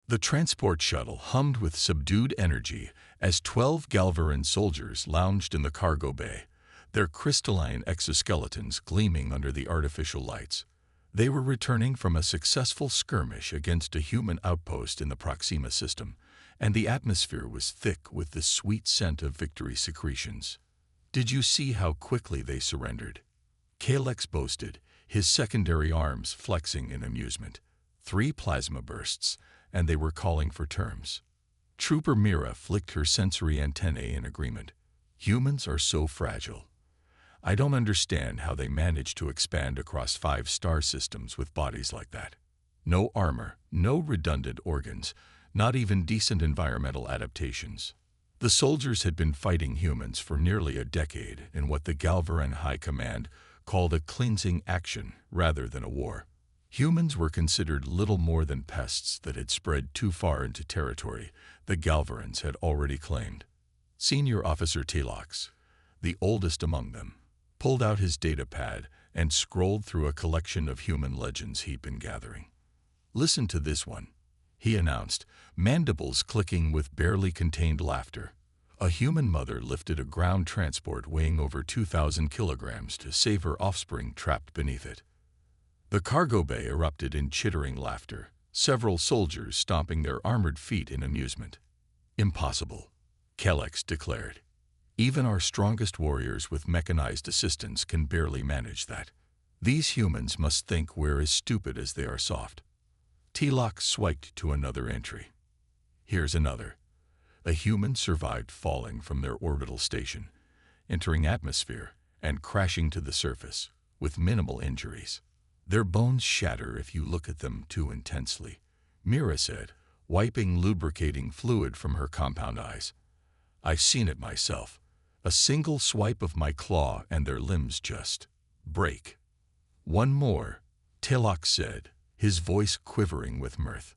The transport shuttle hummed with subdued energy as 12 Galvaran soldiers lounged in the cargo bay, their crystalline exoskeletons gleaming under the artificial lights. They were returning from a successful skirmish against a human outpost in the Proxima system, and the atmosphere was thick with the sweet scent of victory secretions. "Did you see how quickly they surrendered?" Kalex boasted, his secondary arms flexing in amusement. 3 plasma bursts, and they were calling for terms. Trooper Mira flicked her sensory antennae in agreement. "Humans are so fragile. I don't understand how they manage to expand across 5 star systems with bodies like that. No armor, no redundant organs, not even decent environmental adaptations." The soldiers had been fighting humans for nearly a decade in what the Galvaran High Command called a cleansing action rather than a war. Humans were considered little more than pests that had spread too far into territory the Galvarans had already claimed. Senior Officer Telox, the oldest among them, pulled out his data pad and scrolled through a collection of human legends he'd been gathering. "Listen to this one," he announced, mandibles clicking with barely contained laughter. A human mother lifted a ground transport weighing over 2,000 kilograms to save her offspring trapped beneath it. The cargo bay erupted in chittering laughter, several soldiers stomping their armored feet in amusement. "Impossible," Kalex declared. "Even our strongest warriors with mechanized assistance can barely manage that. These humans must think we're as stupid as they are soft." Telox swiped to another entry. "Here's another. A human survived falling from their orbital station, entering atmosphere, and crashing to the surface, with minimal injuries. Their bones shatter if you look at them too intensely," Mira said, wiping lubricating fluid from her compound eyes. "I've seen it myself. A single swipe of my claw and their limbs just break." "One more," Telox said, his voice quivering with mirth.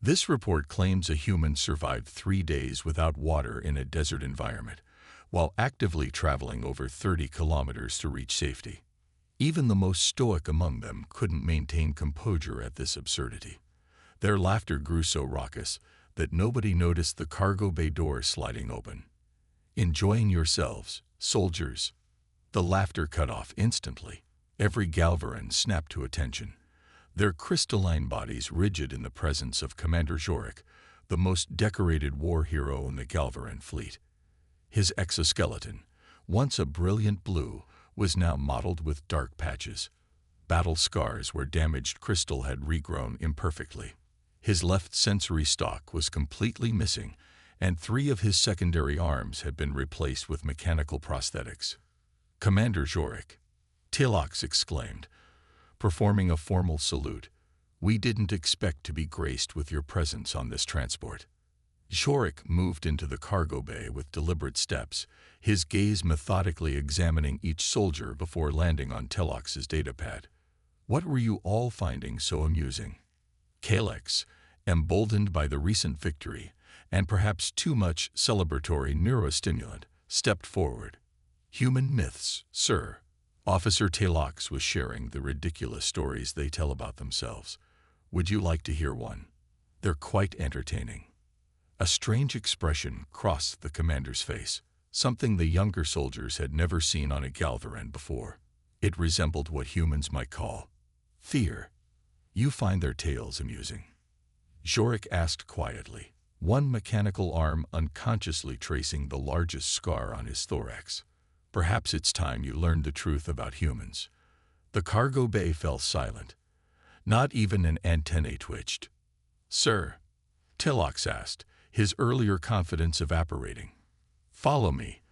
"This report claims a human survived 3 days without water in a desert environment, while actively traveling over 30 kilometers to reach safety. Even the most stoic among them couldn't maintain composure at this absurdity." Their laughter grew so raucous that nobody noticed the cargo bay door sliding open. "Enjoying yourselves, soldiers?" The laughter cut off instantly. Every Galvaran snapped to attention, their crystalline bodies rigid in the presence of Commander Jorik, the most decorated war hero in the Galvaran fleet. His exoskeleton, once a brilliant blue, was now mottled with dark patches, battle scars where damaged crystal had regrown imperfectly. His left sensory stalk was completely missing, and 3 of his secondary arms had been replaced with mechanical prosthetics. "Commander Jorik," Telox exclaimed, performing a formal salute, "we didn't expect to be graced with your presence on this transport." Jorik moved into the cargo bay with deliberate steps, his gaze methodically examining each soldier before landing on Telox's datapad. "What were you all finding so amusing?" Kalex, emboldened by the recent victory, and perhaps too much celebratory neurostimulant, stepped forward. "Human myths, sir." Officer Telox was sharing the ridiculous stories they tell about themselves. "Would you like to hear one? They're quite entertaining." A strange expression crossed the commander's face, something the younger soldiers had never seen on a Galvaran before. It resembled what humans might call fear. "You find their tales amusing?" Jorik asked quietly, one mechanical arm unconsciously tracing the largest scar on his thorax. "Perhaps it's time you learned the truth about humans." The cargo bay fell silent. Not even an antennae twitched. "Sir?" Telox asked, his earlier confidence evaporating. "Follow me,"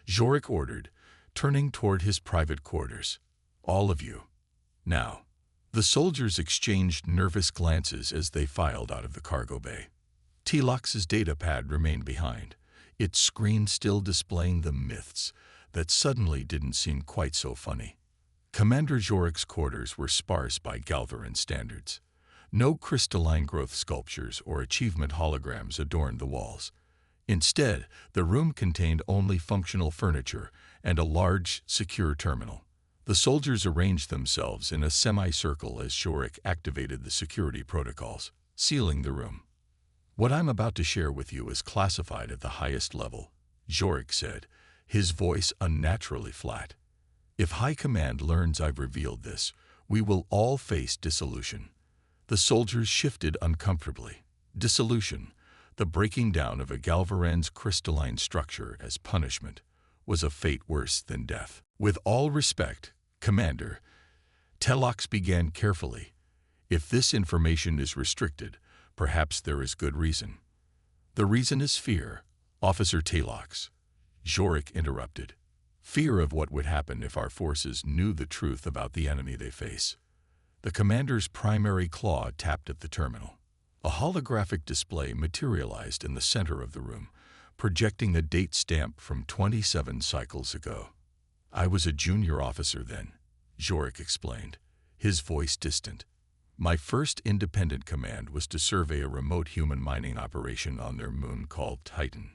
Jorik ordered, turning toward his private quarters. "All of you. Now." The soldiers exchanged nervous glances as they filed out of the cargo bay. Telox's datapad remained behind, its screen still displaying the myths that suddenly didn't seem quite so funny. Commander Jorik's quarters were sparse by Galvaran standards. No crystalline growth sculptures or achievement holograms adorned the walls. Instead, the room contained only functional furniture and a large, secure terminal. The soldiers arranged themselves in a semicircle as Jorik activated the security protocols, sealing the room. What I'm about to share with you is classified at the highest level, Jorik said, his voice unnaturally flat. If High Command learns I've revealed this, we will all face dissolution. The soldiers shifted uncomfortably. Dissolution, the breaking down of a Galvaran's crystalline structure as punishment, was a fate worse than death. With all respect, Commander, Telox began carefully. If this information is restricted, perhaps there is good reason. The reason is fear, Officer Telox. Jorik interrupted. Fear of what would happen if our forces knew the truth about the enemy they face. The commander's primary claw tapped at the terminal. A holographic display materialized in the center of the room, projecting a date stamp from 27 cycles ago. I was a junior officer then, Jorik explained, his voice distant. My first independent command was to survey a remote human mining operation on their moon called Titan.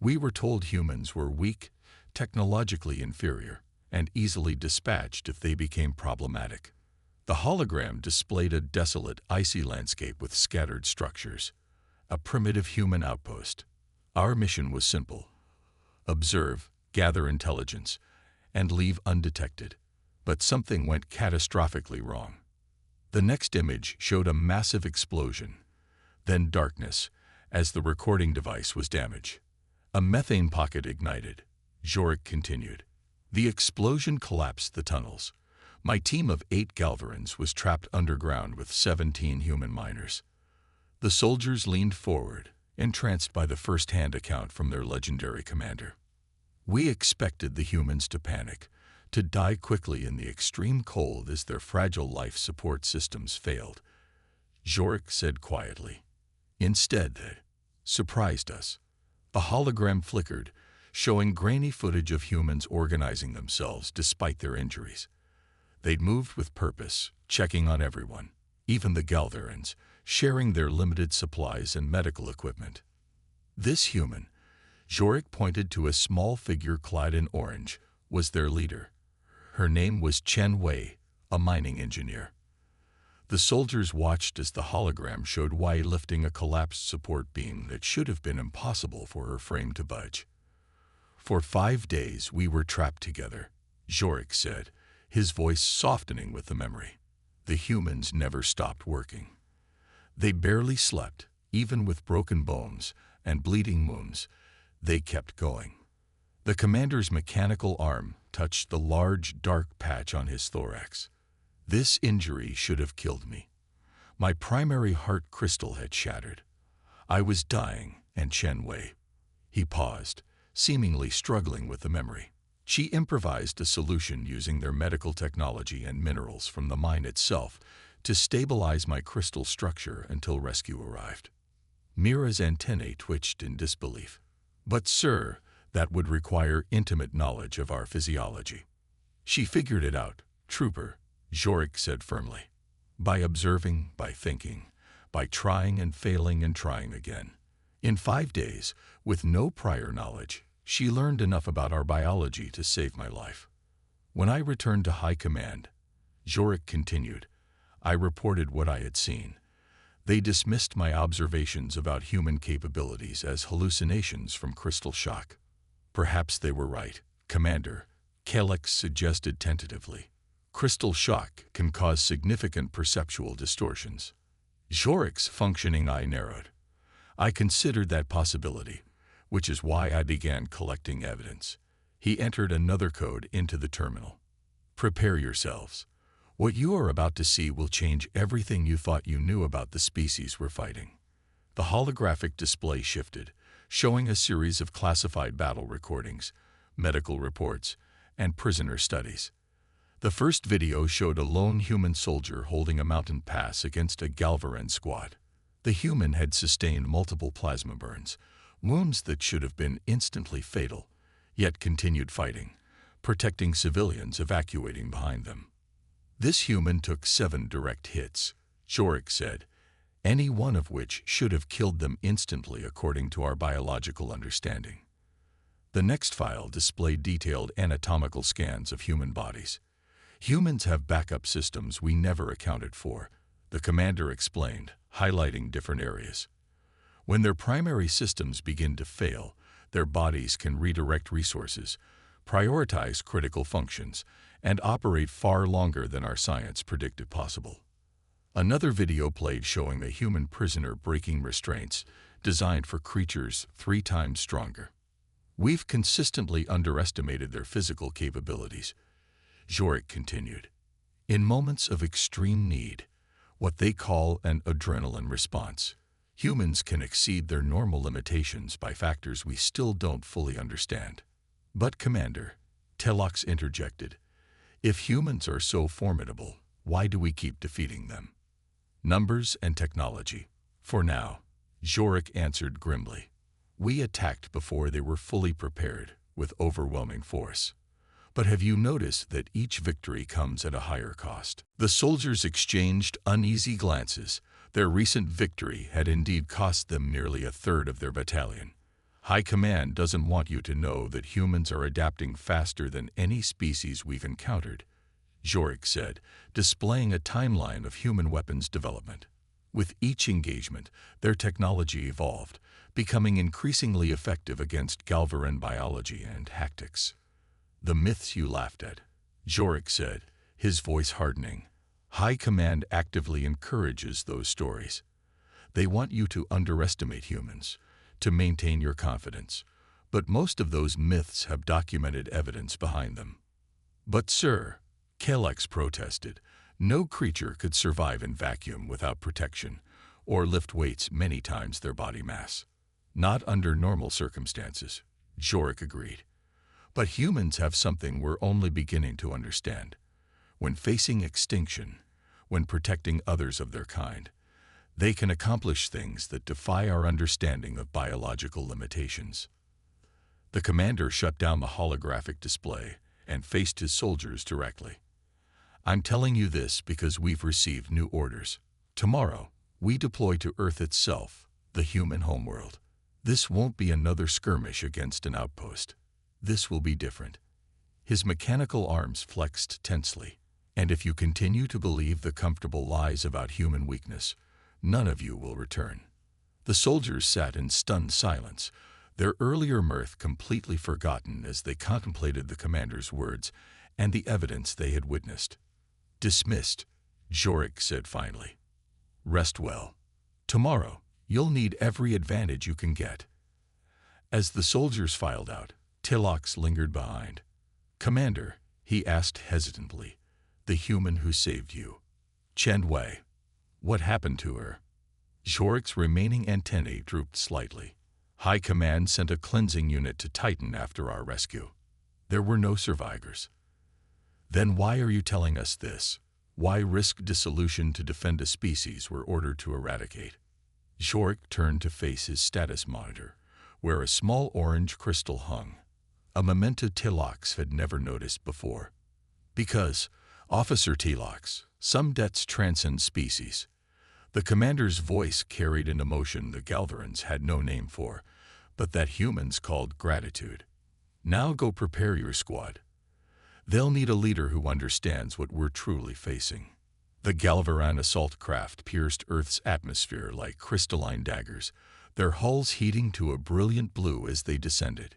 We were told humans were weak, technologically inferior, and easily dispatched if they became problematic. The hologram displayed a desolate, icy landscape with scattered structures, a primitive human outpost. Our mission was simple: observe, gather intelligence, and leave undetected. But something went catastrophically wrong. The next image showed a massive explosion, then darkness, as the recording device was damaged. A methane pocket ignited. Jorik continued. The explosion collapsed the tunnels. My team of 8 Galvarans was trapped underground with 17 human miners. The soldiers leaned forward, entranced by the first-hand account from their legendary commander. We expected the humans to panic, to die quickly in the extreme cold as their fragile life support systems failed. Jorik said quietly. Instead, they surprised us. The hologram flickered, showing grainy footage of humans organizing themselves despite their injuries. They'd moved with purpose, checking on everyone, even the Galvarans, sharing their limited supplies and medical equipment. This human, Jorik pointed to a small figure clad in orange, was their leader. Her name was Chen Wei, a mining engineer. The soldiers watched as the hologram showed Wei lifting a collapsed support beam that should have been impossible for her frame to budge. For 5 days we were trapped together, Jorik said, his voice softening with the memory. The humans never stopped working. They barely slept, even with broken bones and bleeding wounds. They kept going. The commander's mechanical arm touched the large, dark patch on his thorax. This injury should have killed me. My primary heart crystal had shattered. I was dying, and Chen Wei. He paused, seemingly struggling with the memory. She improvised a solution using their medical technology and minerals from the mine itself to stabilize my crystal structure until rescue arrived. Mira's antennae twitched in disbelief. But sir, that would require intimate knowledge of our physiology. She figured it out, trooper, Jorik said firmly. By observing, by thinking, by trying and failing and trying again. In 5 days, with no prior knowledge, she learned enough about our biology to save my life. When I returned to High Command, Jorik continued, I reported what I had seen. They dismissed my observations about human capabilities as hallucinations from crystal shock. Perhaps they were right, Commander, Calyx suggested tentatively. Crystal shock can cause significant perceptual distortions. Jorik's functioning eye narrowed. I considered that possibility, which is why I began collecting evidence. He entered another code into the terminal. Prepare yourselves. What you are about to see will change everything you thought you knew about the species we're fighting. The holographic display shifted, showing a series of classified battle recordings, medical reports, and prisoner studies. The first video showed a lone human soldier holding a mountain pass against a Galvaran squad. The human had sustained multiple plasma burns, wounds that should have been instantly fatal, yet continued fighting, protecting civilians evacuating behind them. This human took 7 direct hits, Jorik said, any one of which should have killed them instantly according to our biological understanding. The next file displayed detailed anatomical scans of human bodies. Humans have backup systems we never accounted for, the commander explained, highlighting different areas. When their primary systems begin to fail, their bodies can redirect resources, prioritize critical functions, and operate far longer than our science predicted possible. Another video played showing a human prisoner breaking restraints designed for creatures 3 times stronger. We've consistently underestimated their physical capabilities, Jorik continued. In moments of extreme need, what they call an adrenaline response, humans can exceed their normal limitations by factors we still don't fully understand. But Commander, Telox interjected, if humans are so formidable, why do we keep defeating them? Numbers and technology. For now, Jorik answered grimly. We attacked before they were fully prepared, with overwhelming force. But have you noticed that each victory comes at a higher cost? The soldiers exchanged uneasy glances. Their recent victory had indeed cost them nearly a third of their battalion. High Command doesn't want you to know that humans are adapting faster than any species we've encountered, Jorik said, displaying a timeline of human weapons development. With each engagement, their technology evolved, becoming increasingly effective against Galvaran biology and tactics. The myths you laughed at, Jorik said, his voice hardening. High Command actively encourages those stories. They want you to underestimate humans, to maintain your confidence, but most of those myths have documented evidence behind them. But sir, Kalex protested, no creature could survive in vacuum without protection, or lift weights many times their body mass. Not under normal circumstances, Jorik agreed. But humans have something we're only beginning to understand. When facing extinction, when protecting others of their kind, they can accomplish things that defy our understanding of biological limitations. The commander shut down the holographic display and faced his soldiers directly. I'm telling you this because we've received new orders. Tomorrow, we deploy to Earth itself, the human homeworld. This won't be another skirmish against an outpost. This will be different. His mechanical arms flexed tensely. And if you continue to believe the comfortable lies about human weakness, none of you will return. The soldiers sat in stunned silence, their earlier mirth completely forgotten as they contemplated the commander's words and the evidence they had witnessed. Dismissed, Jorik said finally. Rest well. Tomorrow, you'll need every advantage you can get. As the soldiers filed out, Telox lingered behind. Commander, he asked hesitantly, the human who saved you. Chen Wei. What happened to her? Jorik's remaining antennae drooped slightly. High Command sent a cleansing unit to Titan after our rescue. There were no survivors. Then why are you telling us this? Why risk dissolution to defend a species we're ordered to eradicate? Jorik turned to face his status monitor, where a small orange crystal hung, a memento Telox had never noticed before. Because, Officer Telox, some debts transcend species. The commander's voice carried an emotion the Galvarans had no name for, but that humans called gratitude. Now go prepare your squad. They'll need a leader who understands what we're truly facing. The Galvaran assault craft pierced Earth's atmosphere like crystalline daggers, their hulls heating to a brilliant blue as they descended.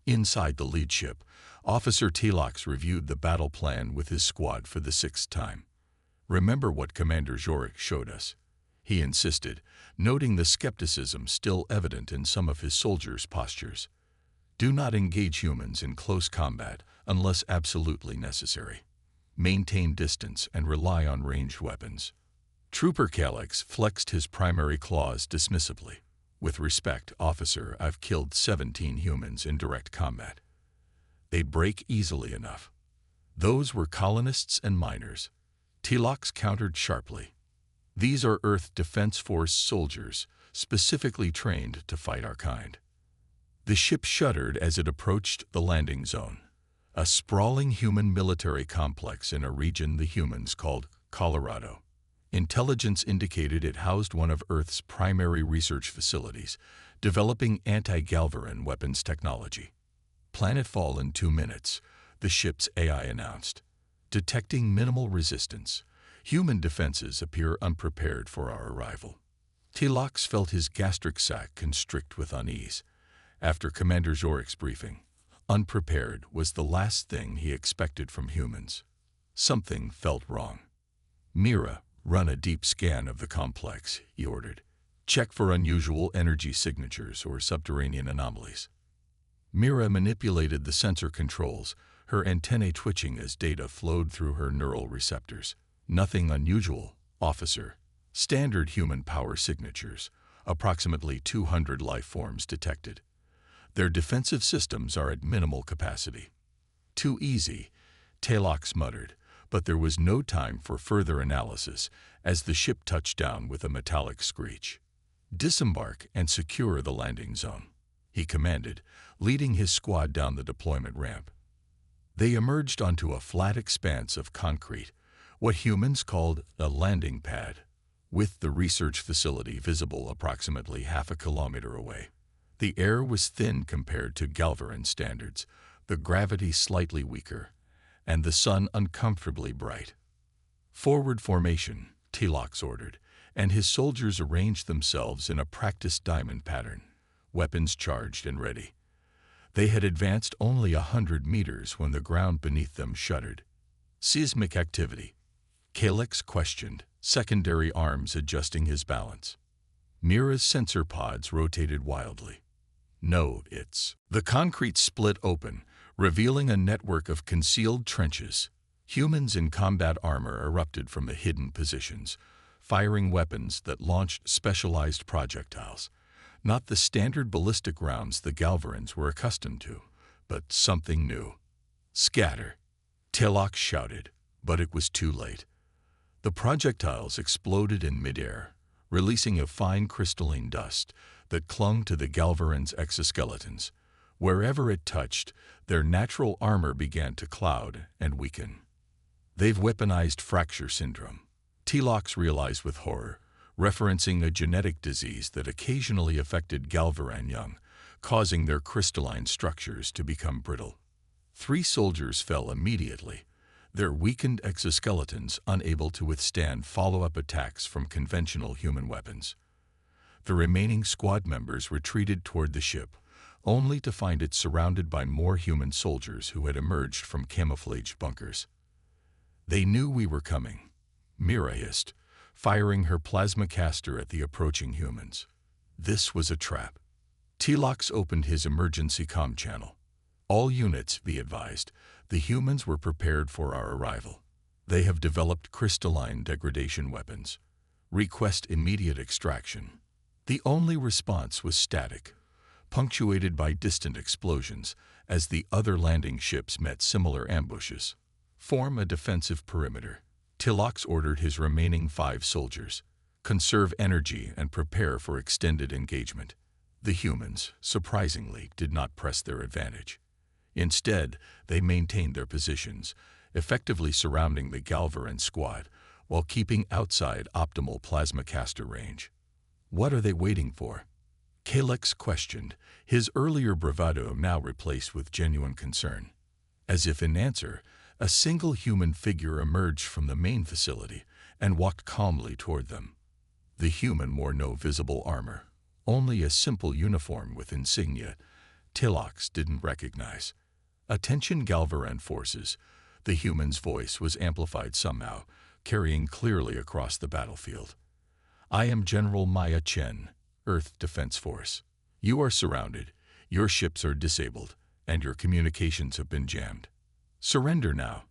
Inside the lead ship, Officer Telox reviewed the battle plan with his squad for the 6th time. Remember what Commander Jorik showed us, he insisted, noting the skepticism still evident in some of his soldiers' postures. Do not engage humans in close combat unless absolutely necessary. Maintain distance and rely on ranged weapons. Trooper Kalex flexed his primary claws dismissively. With respect, officer, I've killed 17 humans in direct combat. They'd break easily enough. Those were colonists and miners. Telox countered sharply. These are Earth Defense Force soldiers, specifically trained to fight our kind. The ship shuddered as it approached the landing zone, a sprawling human military complex in a region the humans called Colorado. Intelligence indicated it housed one of Earth's primary research facilities, developing anti-Galvaran weapons technology. Planetfall in 2 minutes, the ship's AI announced. Detecting minimal resistance, human defenses appear unprepared for our arrival. Tlox felt his gastric sac constrict with unease. After Commander Zoric's briefing, unprepared was the last thing he expected from humans. Something felt wrong. Mira, run a deep scan of the complex, he ordered. Check for unusual energy signatures or subterranean anomalies. Mira manipulated the sensor controls, her antennae twitching as data flowed through her neural receptors. Nothing unusual, officer. Standard human power signatures, approximately 200 life forms detected. Their defensive systems are at minimal capacity. Too easy, Tlox muttered, but there was no time for further analysis as the ship touched down with a metallic screech. Disembark and secure the landing zone, he commanded, leading his squad down the deployment ramp. They emerged onto a flat expanse of concrete, what humans called a landing pad, with the research facility visible approximately half a kilometer away. The air was thin compared to Galvaran standards, the gravity slightly weaker, and the sun uncomfortably bright. Forward formation, Tlox ordered, and his soldiers arranged themselves in a practiced diamond pattern, weapons charged and ready. They had advanced only 100 meters when the ground beneath them shuddered. Seismic activity, Calyx questioned, secondary arms adjusting his balance. Mira's sensor pods rotated wildly. No, it's... The concrete split open, revealing a network of concealed trenches. Humans in combat armor erupted from the hidden positions, firing weapons that launched specialized projectiles. Not the standard ballistic rounds the Galvarans were accustomed to, but something new. Scatter, Tlox shouted, but it was too late. The projectiles exploded in midair, releasing a fine crystalline dust that clung to the Galvarans' exoskeletons. Wherever it touched, their natural armor began to cloud and weaken. They've weaponized fracture syndrome, Tlox realized with horror, referencing a genetic disease that occasionally affected Galvaran young, causing their crystalline structures to become brittle. 3 soldiers fell immediately, their weakened exoskeletons unable to withstand follow-up attacks from conventional human weapons. The remaining squad members retreated toward the ship, only to find it surrounded by more human soldiers who had emerged from camouflaged bunkers. They knew we were coming, Mira hissed, firing her plasma caster at the approaching humans. This was a trap. Tlox opened his emergency comm channel. All units, be advised, the humans were prepared for our arrival. They have developed crystalline degradation weapons. Request immediate extraction. The only response was static, punctuated by distant explosions as the other landing ships met similar ambushes. Form a defensive perimeter. Tlox ordered his remaining 5 soldiers. Conserve energy and prepare for extended engagement. The humans, surprisingly, did not press their advantage. Instead, they maintained their positions, effectively surrounding the Galvaran squad while keeping outside optimal plasma caster range. What are they waiting for? Calyx questioned, his earlier bravado now replaced with genuine concern. As if in answer, a single human figure emerged from the main facility and walked calmly toward them. The human wore no visible armor, only a simple uniform with insignia Tlox didn't recognize. Attention Galvaran forces. The human's voice was amplified somehow, carrying clearly across the battlefield. I am General Maya Chen, Earth Defense Force. You are surrounded, your ships are disabled, and your communications have been jammed. Surrender now,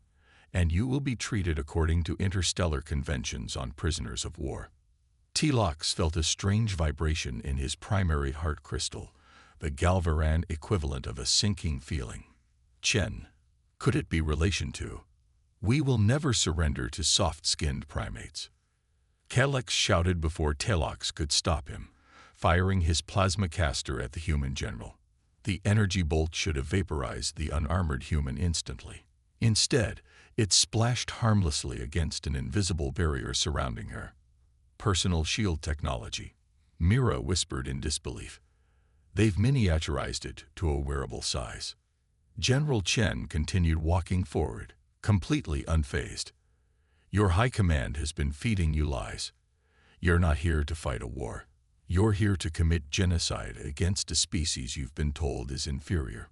and you will be treated according to interstellar conventions on prisoners of war. Tlox felt a strange vibration in his primary heart crystal, the Galvaran equivalent of a sinking feeling. Chen, could it be relation to? We will never surrender to soft-skinned primates. Calyx shouted before Tlox could stop him, firing his plasma caster at the human general. The energy bolt should have vaporized the unarmored human instantly. Instead, it splashed harmlessly against an invisible barrier surrounding her. Personal shield technology, Mira whispered in disbelief. They've miniaturized it to a wearable size. General Chen continued walking forward, completely unfazed. Your high command has been feeding you lies. You're not here to fight a war. You're here to commit genocide against a species you've been told is inferior.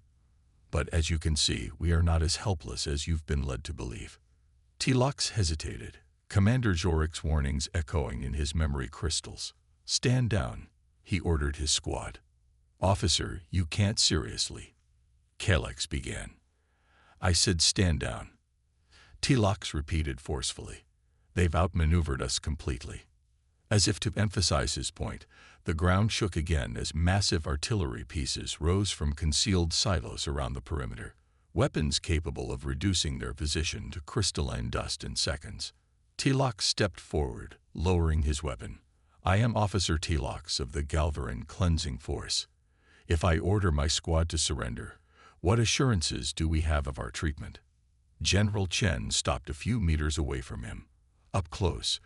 But as you can see, we are not as helpless as you've been led to believe. Telox hesitated, Commander Jorik's warnings echoing in his memory crystals. Stand down, he ordered his squad. Officer, you can't seriously. Galax began. I said stand down. Telox repeated forcefully. They've outmaneuvered us completely. As if to emphasize his point, the ground shook again as massive artillery pieces rose from concealed silos around the perimeter, weapons capable of reducing their position to crystalline dust in seconds. Telox stepped forward, lowering his weapon. I am Officer Telox of the Galvaran Cleansing Force. If I order my squad to surrender, what assurances do we have of our treatment? General Chen stopped a few meters away from him. Up close,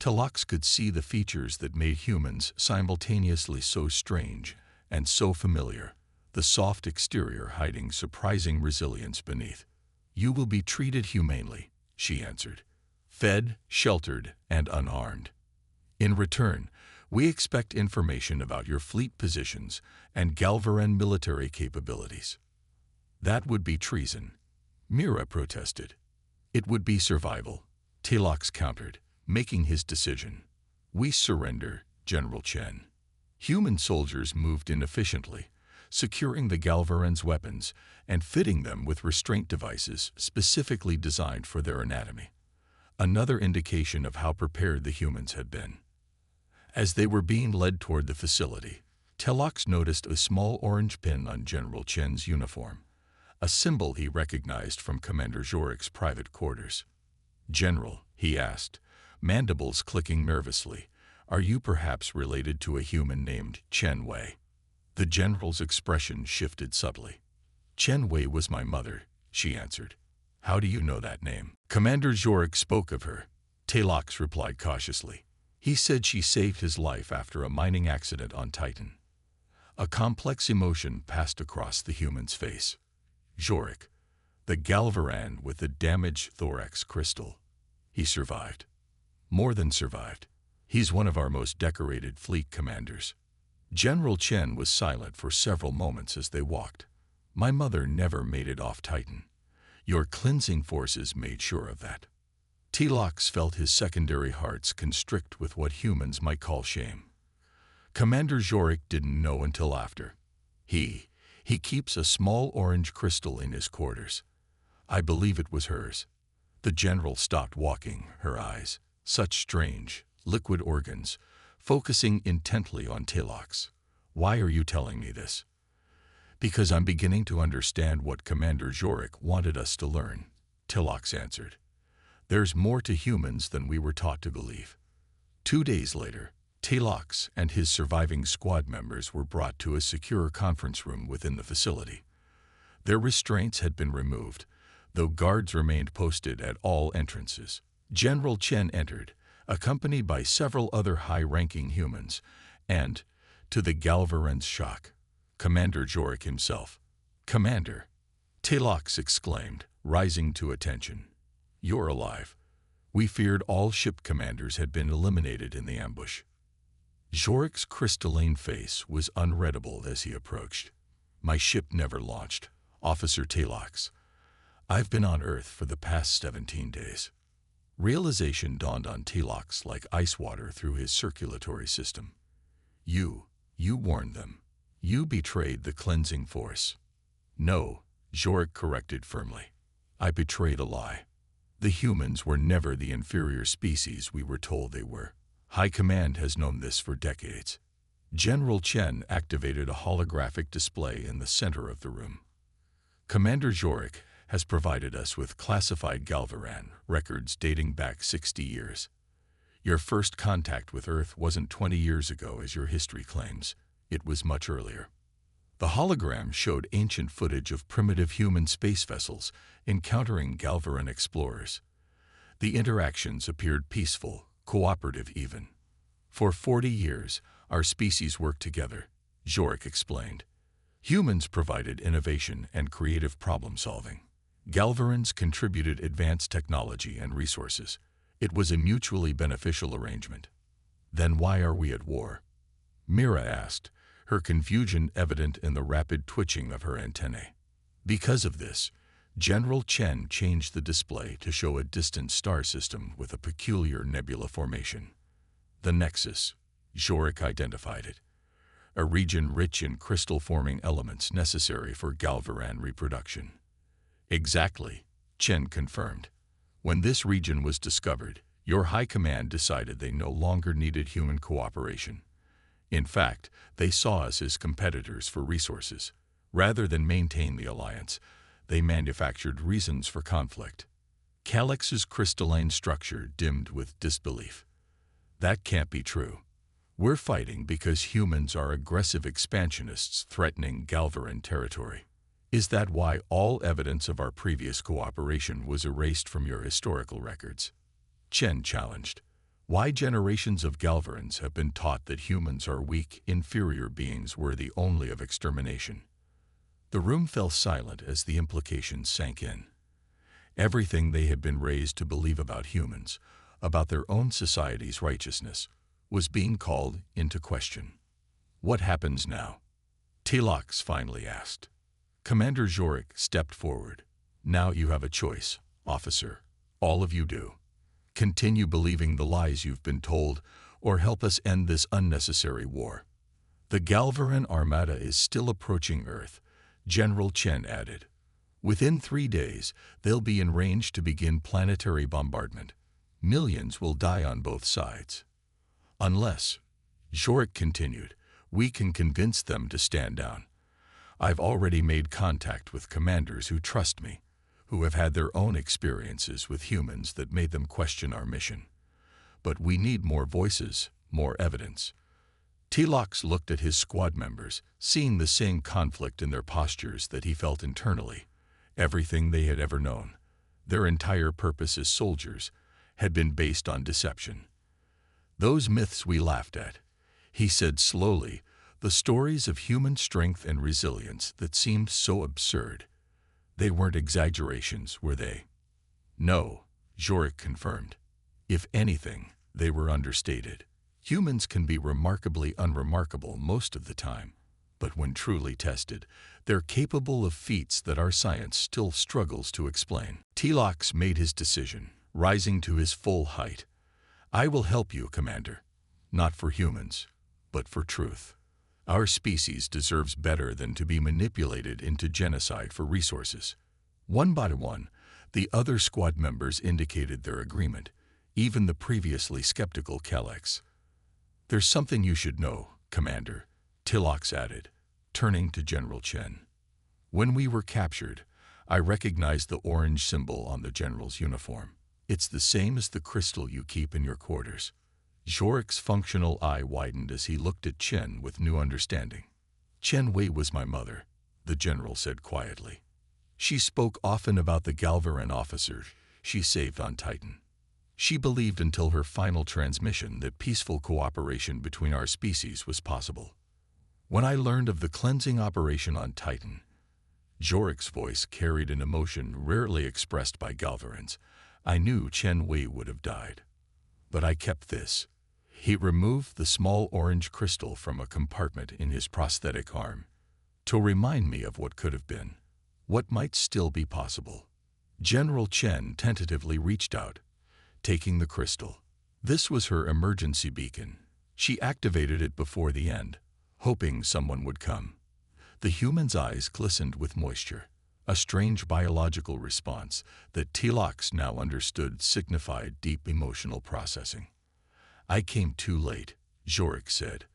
Telox could see the features that made humans simultaneously so strange and so familiar, the soft exterior hiding surprising resilience beneath. You will be treated humanely, she answered. Fed, sheltered, and unharmed. In return, we expect information about your fleet positions and Galvaran military capabilities. That would be treason, Mira protested. It would be survival, Telox countered, making his decision. We surrender, General Chen. Human soldiers moved in efficiently, securing the Galvaran's weapons and fitting them with restraint devices specifically designed for their anatomy. Another indication of how prepared the humans had been. As they were being led toward the facility, Telox noticed a small orange pin on General Chen's uniform, a symbol he recognized from Commander Jorik's private quarters. General, he asked, mandibles clicking nervously, are you perhaps related to a human named Chen Wei? The general's expression shifted subtly. Chen Wei was my mother, she answered. How do you know that name? Commander Jorik spoke of her, Telox replied cautiously. He said she saved his life after a mining accident on Titan. A complex emotion passed across the human's face. Jorik, the Galvaran with the damaged thorax crystal. He survived. More than survived. He's one of our most decorated fleet commanders. General Chen was silent for several moments as they walked. My mother never made it off Titan. Your cleansing forces made sure of that. Telox felt his secondary hearts constrict with what humans might call shame. Commander Jorik didn't know until after. He keeps a small orange crystal in his quarters. I believe it was hers. The general stopped walking, her eyes, such strange, liquid organs, focusing intently on Telox. Why are you telling me this? Because I'm beginning to understand what Commander Jorik wanted us to learn, Telox answered. There's more to humans than we were taught to believe. 2 days later, Telox and his surviving squad members were brought to a secure conference room within the facility. Their restraints had been removed, though guards remained posted at all entrances. General Chen entered, accompanied by several other high-ranking humans, and, to the Galvaran's shock, Commander Jorik himself. Commander, Telox exclaimed, rising to attention. You're alive. We feared all ship commanders had been eliminated in the ambush. Jorik's crystalline face was unreadable as he approached. My ship never launched, Officer Telox. I've been on Earth for the past 17 days. Realization dawned on Telox like ice water through his circulatory system. You warned them. You betrayed the cleansing force. No, Jorik corrected firmly. I betrayed a lie. The humans were never the inferior species we were told they were. High Command has known this for decades. General Chen activated a holographic display in the center of the room. Commander Jorik has provided us with classified Galvaran records dating back 60 years. Your first contact with Earth wasn't 20 years ago as your history claims. It was much earlier. The hologram showed ancient footage of primitive human space vessels encountering Galvaran explorers. The interactions appeared peaceful, cooperative even. For 40 years, our species worked together, Jorik explained. Humans provided innovation and creative problem-solving. Galvarans contributed advanced technology and resources. It was a mutually beneficial arrangement. Then why are we at war? Mira asked, her confusion evident in the rapid twitching of her antennae. Because of this, General Chen changed the display to show a distant star system with a peculiar nebula formation. The Nexus, Zhorik identified it, a region rich in crystal-forming elements necessary for Galvaran reproduction. Exactly, Chen confirmed. When this region was discovered, your High Command decided they no longer needed human cooperation. In fact, they saw us as competitors for resources. Rather than maintain the alliance, they manufactured reasons for conflict. Calyx's crystalline structure dimmed with disbelief. That can't be true. We're fighting because humans are aggressive expansionists threatening Galvaran territory. Is that why all evidence of our previous cooperation was erased from your historical records? Chen challenged. Why generations of Galvarans have been taught that humans are weak, inferior beings worthy only of extermination. The room fell silent as the implications sank in. Everything they had been raised to believe about humans, about their own society's righteousness, was being called into question. What happens now? Telox finally asked. Commander Zhorik stepped forward. Now you have a choice, officer. All of you do. Continue believing the lies you've been told, or help us end this unnecessary war. The Galvaran Armada is still approaching Earth, General Chen added. Within 3 days, they'll be in range to begin planetary bombardment. Millions will die on both sides. Unless, Zhorik continued, we can convince them to stand down. I've already made contact with commanders who trust me, who have had their own experiences with humans that made them question our mission. But we need more voices, more evidence. Telox looked at his squad members, seeing the same conflict in their postures that he felt internally. Everything they had ever known, their entire purpose as soldiers, had been based on deception. Those myths we laughed at, he said slowly, the stories of human strength and resilience that seemed so absurd. They weren't exaggerations, were they? No, Zhorik confirmed. If anything, they were understated. Humans can be remarkably unremarkable most of the time, but when truly tested, they're capable of feats that our science still struggles to explain. Telox made his decision, rising to his full height. I will help you, Commander. Not for humans, but for truth. Our species deserves better than to be manipulated into genocide for resources. One by one, the other squad members indicated their agreement, even the previously skeptical Calyx. There's something you should know, Commander, Telox added, turning to General Chen. When we were captured, I recognized the orange symbol on the general's uniform. It's the same as the crystal you keep in your quarters. Zhorik's functional eye widened as he looked at Chen with new understanding. Chen Wei was my mother, the general said quietly. She spoke often about the Galvaran officers she saved on Titan. She believed until her final transmission that peaceful cooperation between our species was possible. When I learned of the cleansing operation on Titan, Zhorik's voice carried an emotion rarely expressed by Galvarans. I knew Chen Wei would have died. But I kept this. He removed the small orange crystal from a compartment in his prosthetic arm to remind me of what could have been, what might still be possible. General Chen tentatively reached out, taking the crystal. This was her emergency beacon. She activated it before the end, hoping someone would come. The human's eyes glistened with moisture, a strange biological response that Telox now understood signified deep emotional processing. I came too late, Zhorik said,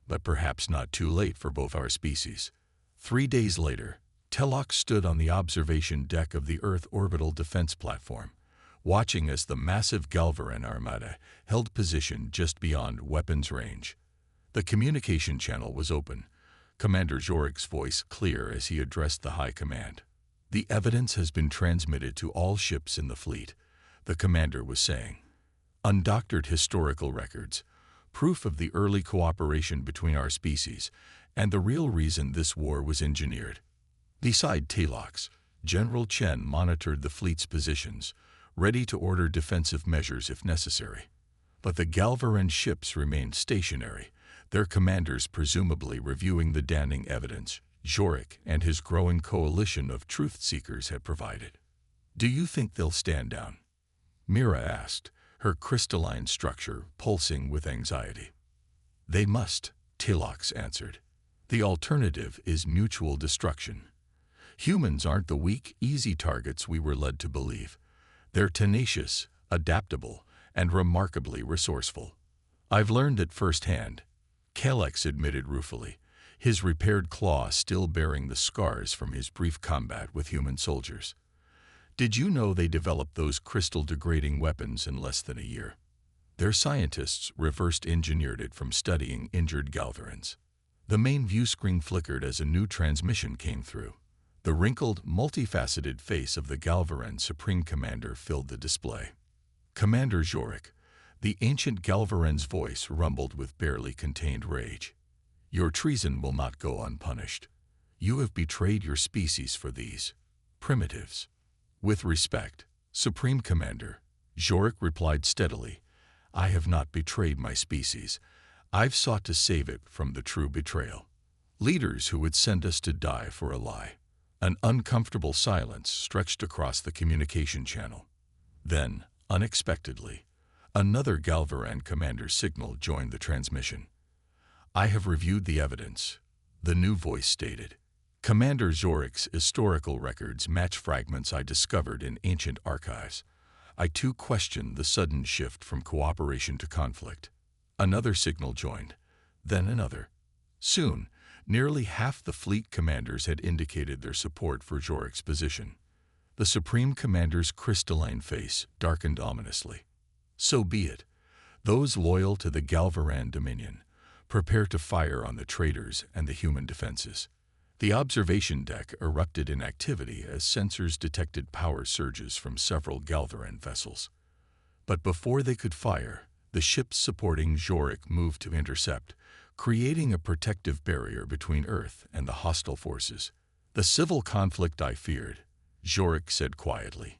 but perhaps not too late for both our species. 3 days later, Telox stood on the observation deck of the Earth orbital defense platform, watching as the massive Galvaran Armada held position just beyond weapons range. The communication channel was open, Commander Zhorik's voice clear as he addressed the High Command. The evidence has been transmitted to all ships in the fleet, the commander was saying. Undoctored historical records, proof of the early cooperation between our species, and the real reason this war was engineered. Beside Telox, General Chen monitored the fleet's positions, ready to order defensive measures if necessary. But the Galvaran ships remained stationary, their commanders presumably reviewing the damning evidence Jorik and his growing coalition of truth-seekers had provided. "Do you think they'll stand down?" Mira asked, her crystalline structure pulsing with anxiety. "They must," Tilox answered. "The alternative is mutual destruction. Humans aren't the weak, easy targets we were led to believe. They're tenacious, adaptable, and remarkably resourceful. I've learned it firsthand," Kalex admitted ruefully, his repaired claw still bearing the scars from his brief combat with human soldiers. "Did you know they developed those crystal-degrading weapons in less than a year? Their scientists reversed engineered it from studying injured Galvarans." The main view screen flickered as a new transmission came through. The wrinkled, multifaceted face of the Galvaran Supreme Commander filled the display. "Commander Jorik," the ancient Galvaran's voice rumbled with barely contained rage. "Your treason will not go unpunished. You have betrayed your species for these primitives." "With respect, Supreme Commander," Jorik replied steadily, "I have not betrayed my species. I've sought to save it from the true betrayal. Leaders who would send us to die for a lie." An uncomfortable silence stretched across the communication channel. Then, unexpectedly, another Galvaran commander's signal joined the transmission. "I have reviewed the evidence," the new voice stated. "Commander Zorik's historical records match fragments I discovered in ancient archives. I too question the sudden shift from cooperation to conflict." Another signal joined, then another. Soon, nearly half the fleet commanders had indicated their support for Jorik's position. The Supreme Commander's crystalline face darkened ominously. "So be it. Those loyal to the Galvaran Dominion, prepare to fire on the traitors and the human defenses." The observation deck erupted in activity as sensors detected power surges from several Galvaran vessels. But before they could fire, the ships supporting Jorik moved to intercept, creating a protective barrier between Earth and the hostile forces. "The civil conflict I feared," Jorik said quietly.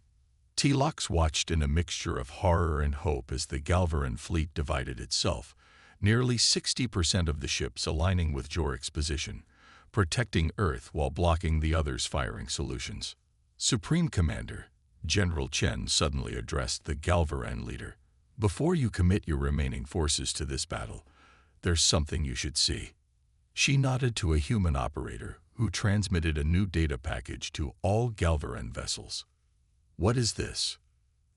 Tilox watched in a mixture of horror and hope as the Galvaran fleet divided itself, nearly 60% of the ships aligning with Jorik's position, protecting Earth while blocking the others' firing solutions. "Supreme Commander," General Chen suddenly addressed the Galvaran leader, "before you commit your remaining forces to this battle, there's something you should see." She nodded to a human operator who transmitted a new data package to all Galvaran vessels. "What is this?"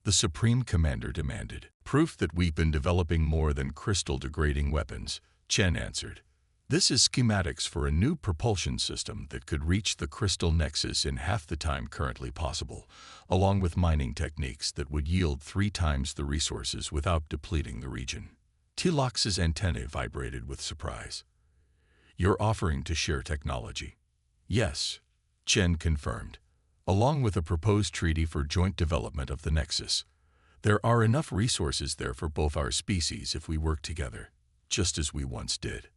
the Supreme Commander demanded. "Proof that we've been developing more than crystal-degrading weapons," Chen answered. "This is schematics for a new propulsion system that could reach the crystal nexus in half the time currently possible, along with mining techniques that would yield 3 times the resources without depleting the region." Tilox's antennae vibrated with surprise. "You're offering to share technology?" "Yes," Chen confirmed, "along with a proposed treaty for joint development of the nexus. There are enough resources there for both our species if we work together, just as we once did."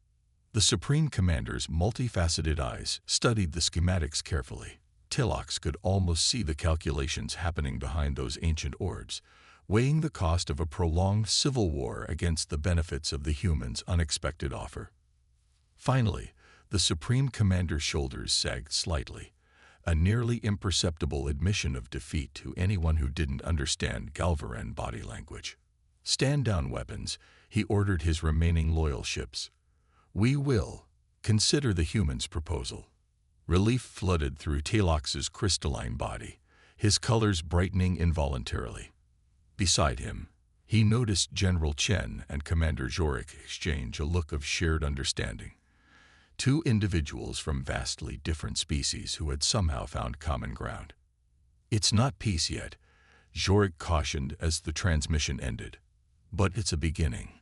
The Supreme Commander's multifaceted eyes studied the schematics carefully. Tilox could almost see the calculations happening behind those ancient orbs, weighing the cost of a prolonged civil war against the benefits of the humans' unexpected offer. Finally, the Supreme Commander's shoulders sagged slightly, a nearly imperceptible admission of defeat to anyone who didn't understand Galvaran body language. "Stand down weapons," he ordered his remaining loyal ships. "We will consider the humans' proposal." Relief flooded through Tilox's crystalline body, his colors brightening involuntarily. Beside him, he noticed General Chen and Commander Jorik exchange a look of shared understanding. 2 individuals from vastly different species who had somehow found common ground. "It's not peace yet," Jorik cautioned as the transmission ended. "But it's a beginning.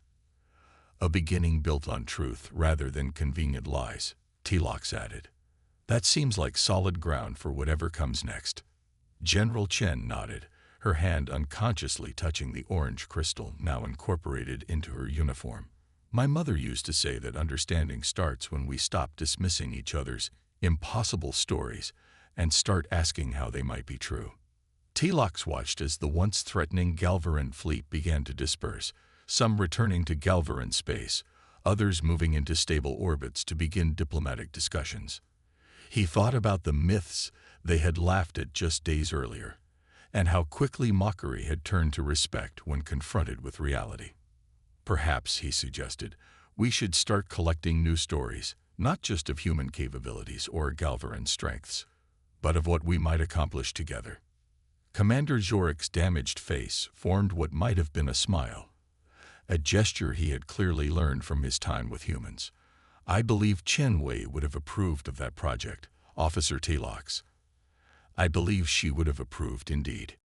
A beginning built on truth rather than convenient lies," Tilox added. "That seems like solid ground for whatever comes next." General Chen nodded, her hand unconsciously touching the orange crystal now incorporated into her uniform. "My mother used to say that understanding starts when we stop dismissing each other's impossible stories and start asking how they might be true." Tilox watched as the once threatening Galvaran fleet began to disperse, some returning to Galvaran space, others moving into stable orbits to begin diplomatic discussions. He thought about the myths they had laughed at just days earlier, and how quickly mockery had turned to respect when confronted with reality. Perhaps, he suggested, we should start collecting new stories, not just of human capabilities or Galvaran strengths, but of what we might accomplish together. Commander Zhorik's damaged face formed what might have been a smile, a gesture he had clearly learned from his time with humans. I believe Chen Wei would have approved of that project, Officer Talox. I believe she would have approved indeed.